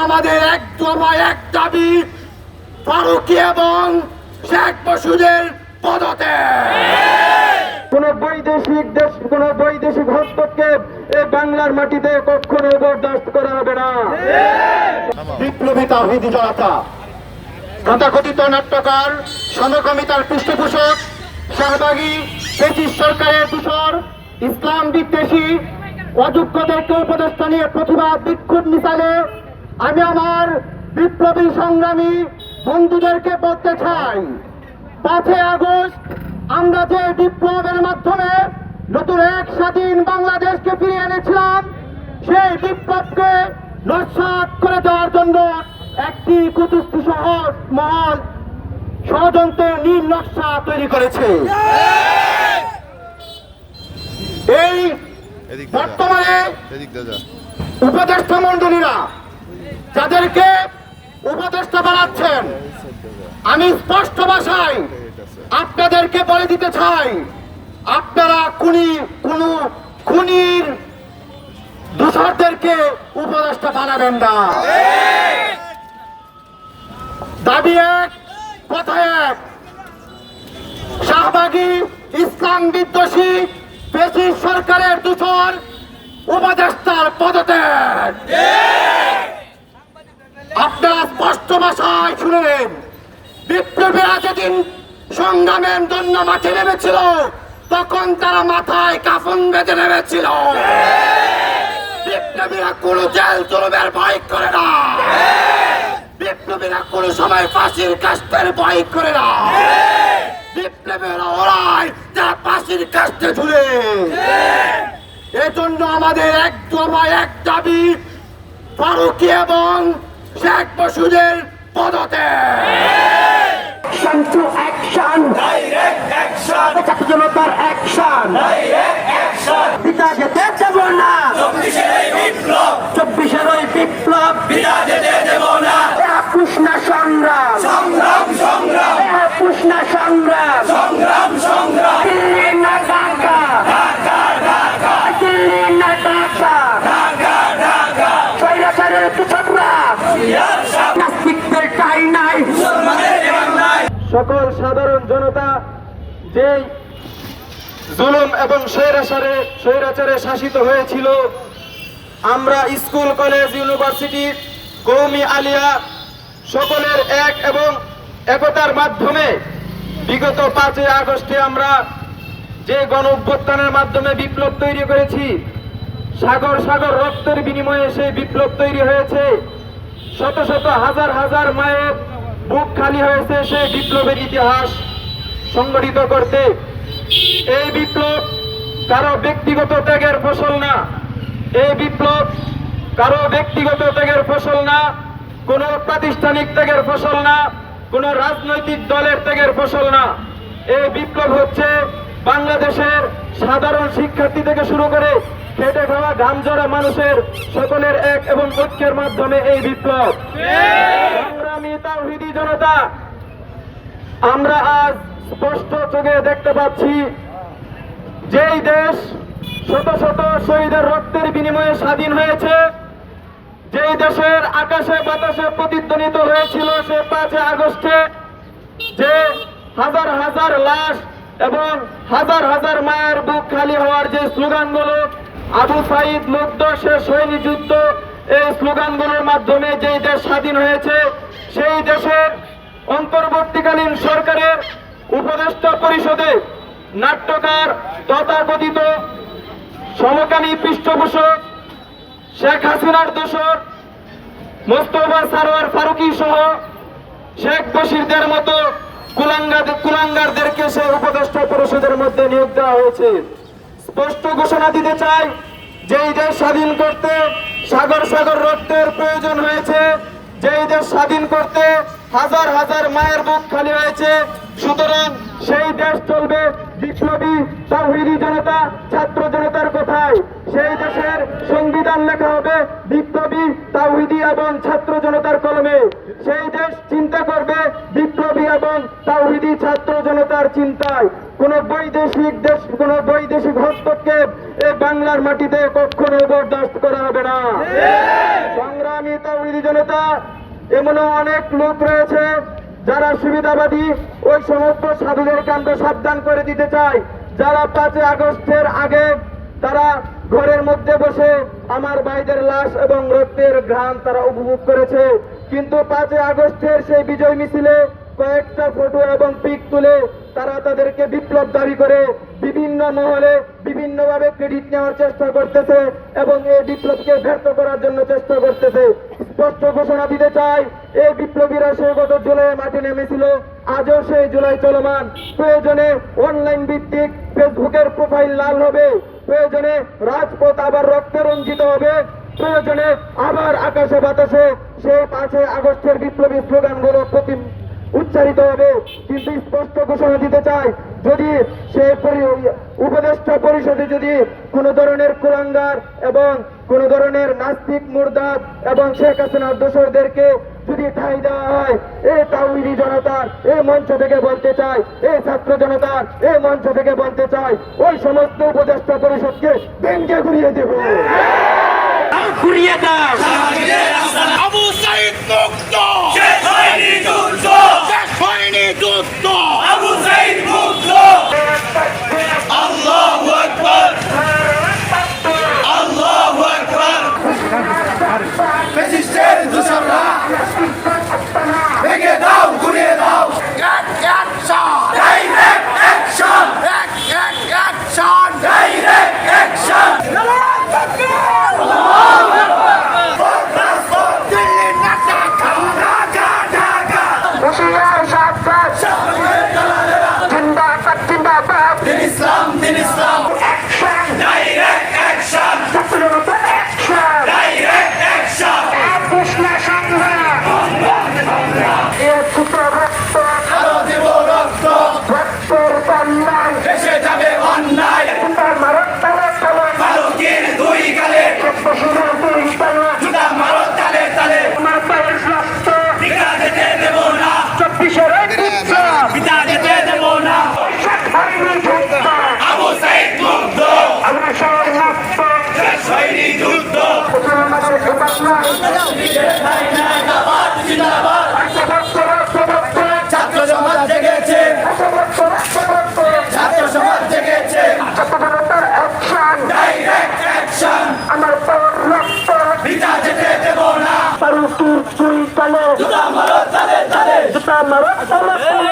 আমাদের এক দফা এক দাবি, ফারুকী এবং শেখ মসুদের পদত্যাগ। কোন বৈদেশিক হস্তক্ষেপ এই বাংলার মাটিতে কখনো বরদাস্ত করা হবে না। বিপ্লবী তাওহীদি জনতা, তথাকথিত নাট্যকার, সমকামিতার পৃষ্ঠপোষক, শাহবাগী ব্রিটিশ সরকারের দূষর, ইসলাম বিদ্বেষী, অযোগ্যদেরকে উপদেষ্টা নিয়ে প্রতিবাদ বিক্ষোভ মিছিলে আমি আমার বিপ্লবী সংগ্রামী বন্ধুদেরকে বলতে চাই, 5 আগস্ট আমরা যে বিপ্লবের মাধ্যমে নতুন এক স্বাধীন বাংলাদেশকে ফিরিয়ে এনেছিলাম, সেই বিপ্লবকে নস্যাৎ করে দেওয়ার জন্য একটি কুতুস্তি মহল ষড়যন্ত্রের নীল নকশা তৈরি করেছে। এই বর্তমানে উপদেষ্টা মন্ডলীরা যাদেরকে উপদেষ্টা বানাচ্ছেন, আমি স্পষ্ট ভাষায় আপনাদেরকে বলে দিতে চাই, আপনারা খুনির দোষরদেরকে উপদেষ্টা বানাবেন না। দাবি এক, কথা এক, শাহবাগী ইসলাম বিদ্বেষী ব্রিটিশ সরকারের দূষণ উপদেষ্টার পদত্যাগ। আপনারা স্পষ্ট ভাষায় শুনলেন, বিপ্লবীরা যেদিন সংগ্রামের জন্য মাঠে নেমেছিল তখন তারা মাথায় কাফন বেঁধে নেমেছিল। বিপ্লবীরা কোন জেল জুলুমের ভয় করে না, বিপ্লবীরা কোন সময় ফাঁসির কাস্তের ভয় করে না। বিপ্লবীরা ওরাই যারা ফাঁসির কাস্তে ঝুলে। এজন্য আমাদের এক দফা এক দাবি, ফারুকী এবং শেখ মসুদের পদত্যাগ। to action, direct action, জনতার অ্যাকশন, direct action, পিতা যেতে দেব না, 24 ওই বিপ্লব, পিতা যেতে দেব না, পুষ্ণা সংগ্রাম, সংগ্রাম সংগ্রাম, পুষ্ণা সংগ্রাম, সংগ্রাম সংগ্রাম, দিল্লি না ঢাকা, ঢাকা ঢাকা, দিল্লি না ঢাকা, ঢাকা ঢাকা, স্বৈরাচারের পিছরা, নাস্তিকদের ঠাঁই নাই, সকল সাধারণ জনতা যে জুলুম এবং স্বৈরাচারে শাসিত হয়েছিল, আমরা স্কুল কলেজ ইউনিভার্সিটি কওমি আলিয়া সকলের এক এবং একতার মাধ্যমে বিগত 5 আগস্টে আমরা যে গণ অভ্যুত্থানের মাধ্যমে বিপ্লব তৈরি করেছি, সাগর সাগর রক্তের বিনিময়ে সেই বিপ্লব তৈরি হয়েছে। শত শত হাজার হাজার মায়ের বুক খালি হয়েছে সেই বিপ্লবের ইতিহাস সংগঠিত করতে। এই বিপ্লব কারো ব্যক্তিগত ত্যাগের ফসল না, এই বিপ্লব কারো ব্যক্তিগত ত্যাগের ফসল না, কোন প্রাতিষ্ঠানিক ত্যাগের ফসল না, কোন রাজনৈতিক দলের ত্যাগের ফসল না। এই বিপ্লব হচ্ছে বাংলাদেশের সাধারণ শিক্ষার্থী থেকে শুরু করে খেটে খাওয়া ঘামঝরা মানুষের সকলের এক এবং ঐক্যের মাধ্যমে এই বিপ্লব। সংগ্রামী তাওহীদি জনতা, আমরা আজ স্পষ্ট চোখে দেখতে পাচ্ছি, যেই দেশ শত শত শহীদের রক্তের বিনিময়ে স্বাধীন হয়েছে, যেই দেশের আকাশে বাতাসে প্রতিধ্বনিত হয়েছিল সে 5 আগস্টে, যে হাজার হাজার লাশ এবং হাজার হাজার মায়ের বুক খালি হওয়ার যে স্লোগানগুলো, আবু সাইদ মুগ্ধ শেষ হয়নি যুদ্ধ, এই স্লোগানগুলোর মাধ্যমে যেই দেশ স্বাধীন হয়েছে, সেই দেশের অন্তর্বর্তীকালীন সরকারের উপদেষ্টা পরিষদে নাট্যকার তথাকথিত সমকামী পৃষ্ঠপোষক শেখ হাসিনার দোসর মোস্তফা সরোয়ার ফারুকী সহ শেখ বশিরদের মতো কুলাঙ্গারদেরকে সে উপদেষ্টা পরিষদের মধ্যে নিয়োগ দেওয়া হয়েছে। স্পষ্ট ঘোষণা দিতে চাই, যেই দেশ স্বাধীন করতে সাগর সাগর রক্তের প্রয়োজন হয়েছে, যেই দেশ স্বাধীন করতে হাজার হাজার মায়ের বুক খালি হয়েছে, সুতরাং সেই দেশ চলবে বিপ্লবী তাওহীদি জনতা ছাত্র জনতার কথায়। সেই দেশের সংবিধান লেখা হবে বিপ্লবী তাওহীদি এবং ছাত্র জনতার কলমে। সেই দেশ চিন্তা করবে বিপ্লবী এবং তাওহীদি ছাত্র জনতার চিন্তায়। কোন বৈদেশিক হস্তক্ষেপ বাংলার মাটিতে কখনো বরদাস্ত করা হবে না। সংগ্রামী তাওহীদি জনতা, এমনও অনেক লোক রয়েছে যারা সুবিধাবাদী, ওই সমস্ত সাধুদেরকে আমরা সাবধান করে দিতে চাই, যারা 5 আগস্টের আগে তারা ঘরের মধ্যে বসে আমার ভাইদের লাশ এবং রক্তের ঘ্রাণ তারা উপভোগ করেছে, কিন্তু 5 আগস্টের সেই বিজয় মিছিলে কয়েকটা ফটো এবং পিক তুলে তারা তাদেরকে বিপ্লব দাবি করে বিভিন্ন মহলে বিভিন্নভাবে ক্রেডিট নেওয়ার চেষ্টা করতেছে এবং এই বিপ্লবকে ব্যর্থ করার জন্য চেষ্টা করতেছে। স্পষ্ট ঘোষণা দিতে চাই, এই বিপ্লবীরা সে গত জুলাই মাঠে নেমেছিল, আজও সেই জুলাই চলমান। প্রয়োজনে অনলাইন ভিত্তিক ফেসবুকের প্রোফাইল লাল হবে, প্রয়োজনে রাজপথ আবার রক্তে রঞ্জিত হবে, প্রয়োজনে আবার আকাশে বাতাসে সেই 5 আগস্টের বিপ্লবী স্লোগানগুলো উচ্চারিত হবে। কিন্তু স্পষ্ট ঘোষণা দিতে চাই, যদি সেই উপদেষ্টা পরিষদে যদি কোন ধরনের কুলাঙ্গার এবং কোন ধরনের নাস্তিক মুরদাদ এবং শেখ হাসিনার দোসরদেরকে যদি ঠাঁই দেওয়া হয়, এই তাওহীদি জনতার এই মঞ্চ থেকে বলতে চাই, এই ছাত্র জনতার এই মঞ্চ থেকে বলতে চাই, ওই সমস্ত উপদেষ্টা পরিষদকে ভেঙে ঘুরিয়ে দেব, ঘুরিয়ে দাও। আবু সাইদ মুক্ত, শেষ হয়নি যুদ্ধ, শেষ হয়নি যুদ্ধ, আবু সাইদ মুক্ত। আল্লাহু আকবার, আল্লাহু আকবার। ফ্যাসিস্টের দোসররা ভেঙে দাও, ঘুরিয়ে দাও। Action, direct action, action, direct action. ইসলাম দিন ইসলাম, action, direct action, direct action. কৃষ্ণ সংগ্রাম, আরো দেব রক্ত, রক্তের বন্যায় দেশে যাবে অন্যায়। ভারতের 2 গালে জুতা মারো তালে তালে, আমার পায়ের রক্ত বিটা যেতে দেব না, 24-এর বিপ্লব বিটা যেতে দেব না। আবু সাইদ মুক্ত, আমরা সবাই মুক্ত, শেষ হয়নি যুদ্ধ। ছাত্র সমাজ জেগেছে, ছাত্র সমাজ জেগেছে, ডাইরেক্ট অ্যাকশন, আমার রক্ত বিটা যেতে দেব না। জুতা মারো তালে তালে, জুতা মারো তালে তালে।